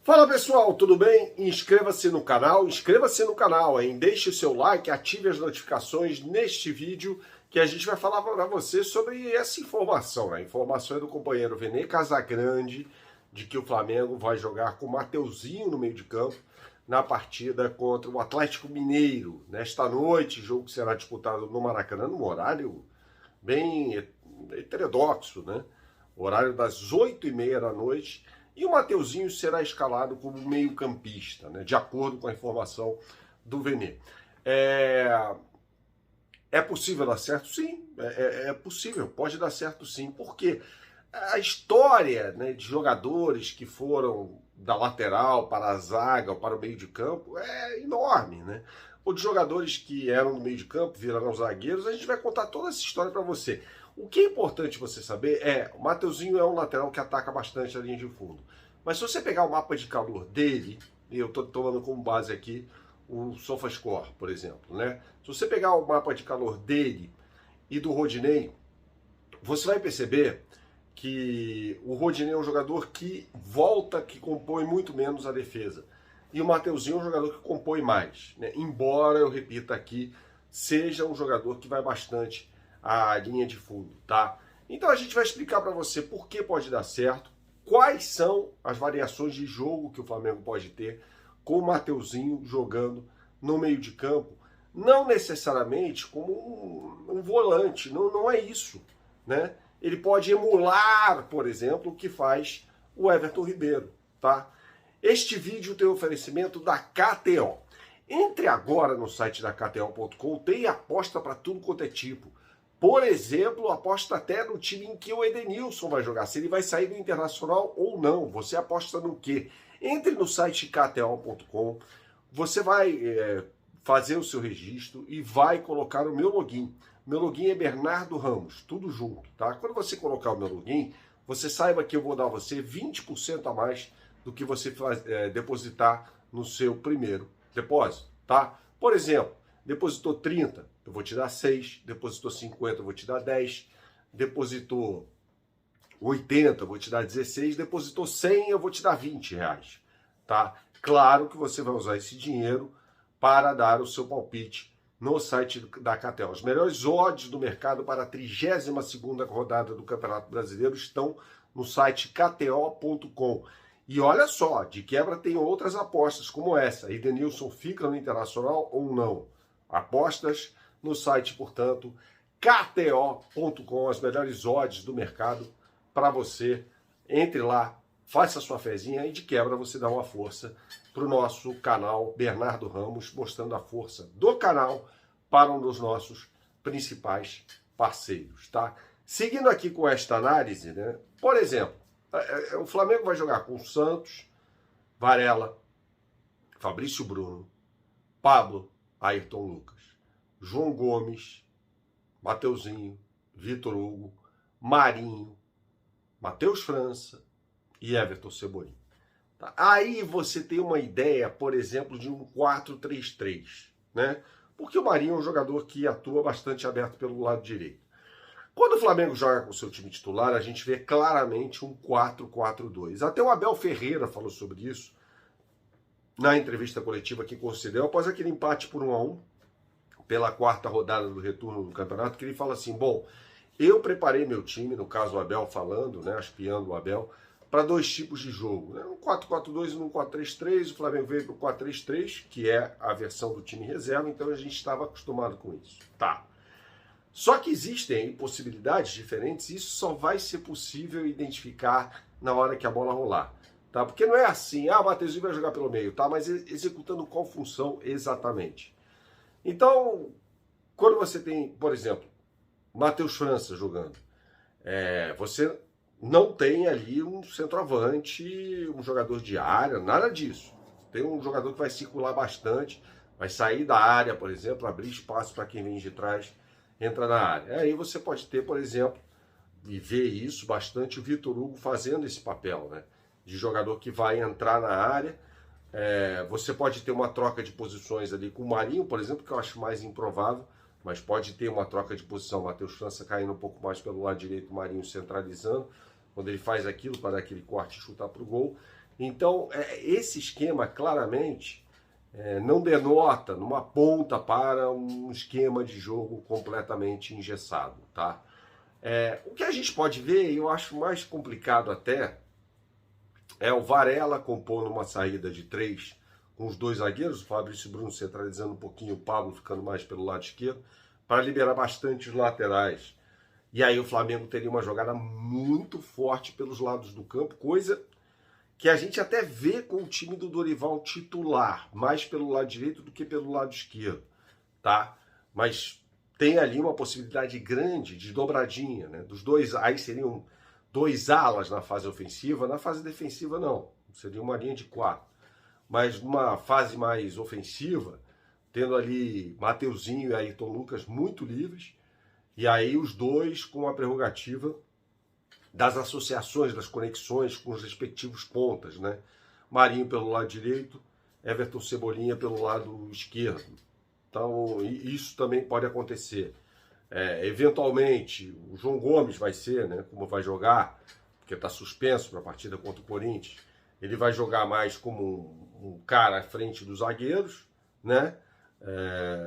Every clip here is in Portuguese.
Fala pessoal, tudo bem? Inscreva-se no canal, hein? Deixe o seu like, ative as notificações neste vídeo que a gente vai falar para você sobre essa informação, né? A informação é do companheiro Vene Casagrande de que o Flamengo vai jogar com o Mateuzinho no meio de campo na partida contra o Atlético Mineiro. Nesta noite, jogo que será disputado no Maracanã, num horário bem heterodoxo, né? Horário das 8h30 da noite. E o Mateuzinho será escalado como meio-campista, né, de acordo com a informação do Vene. É possível dar certo? Sim, é possível, pode dar certo sim. Porque a história, né, de jogadores que foram da lateral para a zaga ou para o meio de campo é enorme, né? Ou de jogadores que eram no meio de campo, viraram zagueiros, a gente vai contar toda essa história para você. O que é importante você saber é, o Mateuzinho é um lateral que ataca bastante a linha de fundo. Mas se você pegar o mapa de calor dele, e eu estou tomando como base aqui o SofaScore, por exemplo, né? Se você pegar o mapa de calor dele e do Rodinei, você vai perceber que o Rodinei é um jogador que volta, que compõe muito menos a defesa. E o Mateuzinho é um jogador que compõe mais, né? Embora, eu repita aqui, seja um jogador que vai bastante a linha de fundo, tá? Então a gente vai explicar para você por que pode dar certo, quais são as variações de jogo que o Flamengo pode ter com o Mateuzinho jogando no meio de campo, não necessariamente como um volante, não é isso, né? Ele pode emular, por exemplo, o que faz o Everton Ribeiro, tá? Este vídeo tem oferecimento da KTO. Entre agora no site da KTO.com, tem aposta para tudo quanto é tipo. Por exemplo, aposta até no time em que o Edenilson vai jogar, se ele vai sair do Internacional ou não. Você aposta no quê? Entre no site kto.com, você vai fazer o seu registro e vai colocar o meu login. Meu login é Bernardo Ramos, tudo junto, tá? Quando você colocar o meu login, você saiba que eu vou dar a você 20% a mais do que você depositar no seu primeiro depósito, tá? Por exemplo, depositou 30, eu vou te dar 6, depositou 50, eu vou te dar 10, depositou 80, eu vou te dar 16, depositou 100, eu vou te dar 20 reais, tá? Claro que você vai usar esse dinheiro para dar o seu palpite no site da KTO. Os melhores odds do mercado para a 32ª rodada do Campeonato Brasileiro estão no site kto.com. E olha só, de quebra tem outras apostas como essa. Edenilson fica no Internacional ou não? Apostas no site, portanto, kto.com, as melhores odds do mercado para você. Entre lá, faça a sua fezinha e de quebra você dá uma força para o nosso canal Bernardo Ramos, mostrando a força do canal para um dos nossos principais parceiros, tá? Seguindo aqui com esta análise, né? Por exemplo, o Flamengo vai jogar com Santos, Varela, Fabrício Bruno, Pablo, Ayrton Lucas, João Gomes, Mateuzinho, Vitor Hugo, Marinho, Matheus França e Everton Cebolinha. Tá? Aí você tem uma ideia, por exemplo, de um 4-3-3, né? Porque o Marinho é um jogador que atua bastante aberto pelo lado direito. Quando o Flamengo joga com o seu time titular, a gente vê claramente um 4-4-2. Até o Abel Ferreira falou sobre isso na entrevista coletiva que concedeu após aquele empate por 1-1 pela 4ª rodada do retorno do campeonato, que ele fala assim, bom, eu preparei meu time, no caso o Abel falando, né, espiando o Abel, para 2 tipos de jogo, né, um 4-4-2 e um 4-3-3, o Flamengo veio para o 4-3-3, que é a versão do time reserva, então a gente estava acostumado com isso. Tá. Só que existem possibilidades diferentes e isso só vai ser possível identificar na hora que a bola rolar. Tá? Porque não é assim, o Mateuzinho vai jogar pelo meio, tá? Mas executando qual função exatamente. Então, quando você tem, por exemplo, Matheus França jogando, você não tem ali um centroavante, um jogador de área, nada disso. Tem um jogador que vai circular bastante, vai sair da área, por exemplo, abrir espaço para quem vem de trás, entra na área. Aí você pode ter, por exemplo, e ver isso bastante, o Vitor Hugo fazendo esse papel, né? De jogador que vai entrar na área. Você pode ter uma troca de posições ali com o Marinho, por exemplo, que eu acho mais improvável, mas pode ter uma troca de posição, Matheus França caindo um pouco mais pelo lado direito, o Marinho centralizando, quando ele faz aquilo para dar aquele corte e chutar para o gol. Então, esse esquema claramente não denota numa ponta para um esquema de jogo completamente engessado, tá? O que a gente pode ver, e eu acho mais complicado até, é o Varela compondo uma saída de 3 com os 2 zagueiros, o Fabrício Bruno centralizando um pouquinho, o Pablo ficando mais pelo lado esquerdo, para liberar bastante os laterais. E aí o Flamengo teria uma jogada muito forte pelos lados do campo, coisa que a gente até vê com o time do Dorival titular, mais pelo lado direito do que pelo lado esquerdo, tá? Mas tem ali uma possibilidade grande de dobradinha, né? Dos dois, aí seriam 2 alas na fase ofensiva, na fase defensiva não, seria uma linha de 4. Mas numa fase mais ofensiva, tendo ali Mateuzinho e Ayrton Lucas muito livres, e aí os dois com a prerrogativa das associações, das conexões com os respectivos pontas, né? Marinho pelo lado direito, Everton Cebolinha pelo lado esquerdo. Então, isso também pode acontecer. Eventualmente, o João Gomes vai ser, né? Como vai jogar, porque está suspenso para a partida contra o Corinthians, ele vai jogar mais como um cara à frente dos zagueiros, né?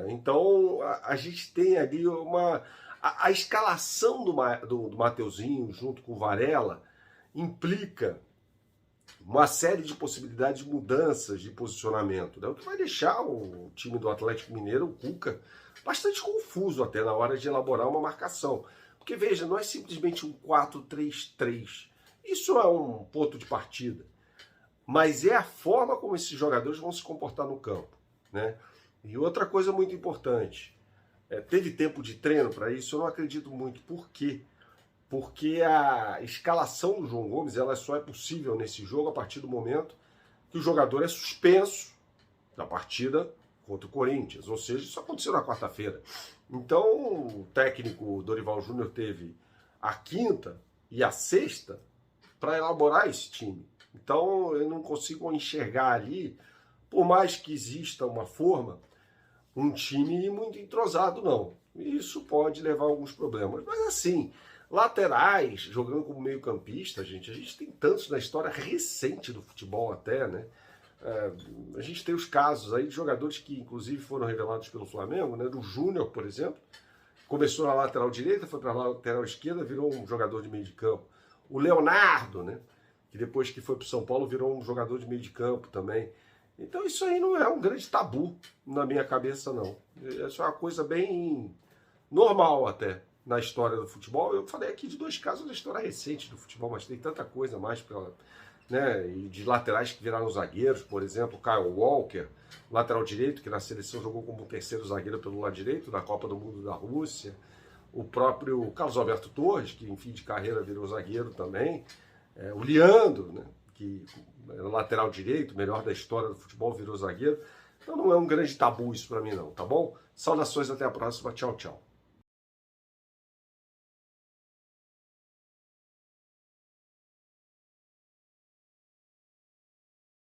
Então, a gente tem ali uma... A escalação do Mateuzinho junto com o Varela implica uma série de possibilidades de mudanças de posicionamento, né? O que vai deixar o time do Atlético Mineiro, o Cuca, bastante confuso até na hora de elaborar uma marcação. Porque, veja, não é simplesmente um 4-3-3. Isso é um ponto de partida. Mas é a forma como esses jogadores vão se comportar no campo, né? E outra coisa muito importante, teve tempo de treino para isso? Eu não acredito muito. Por quê? Porque a escalação do João Gomes ela só é possível nesse jogo a partir do momento que o jogador é suspenso da partida contra o Corinthians. Ou seja, isso aconteceu na quarta-feira. Então, o técnico Dorival Júnior teve a quinta e a sexta para elaborar esse time. Então, eu não consigo enxergar ali, por mais que exista uma forma, um time muito entrosado, não. Isso pode levar a alguns problemas. Mas assim, laterais, jogando como meio campista, a gente tem tantos na história recente do futebol até, né? A gente tem os casos aí de jogadores que inclusive foram revelados pelo Flamengo, né? Do Júnior, por exemplo, começou na lateral direita, foi para a lateral esquerda, virou um jogador de meio de campo. O Leonardo, né? Que depois que foi para o São Paulo virou um jogador de meio de campo também. Então isso aí não é um grande tabu na minha cabeça, não. Isso é uma coisa bem normal até na história do futebol. Eu falei aqui de 2 casos da história recente do futebol, mas tem tanta coisa mais pela, né? E de laterais que viraram zagueiros, por exemplo, o Kyle Walker, lateral direito, que na seleção jogou como 3º zagueiro pelo lado direito na Copa do Mundo da Rússia. O próprio Carlos Alberto Torres, que em fim de carreira virou zagueiro também. O Leandro, né? Que era lateral direito, melhor da história do futebol, virou zagueiro. Então não é um grande tabu isso para mim não, tá bom? Saudações, até a próxima, tchau, tchau.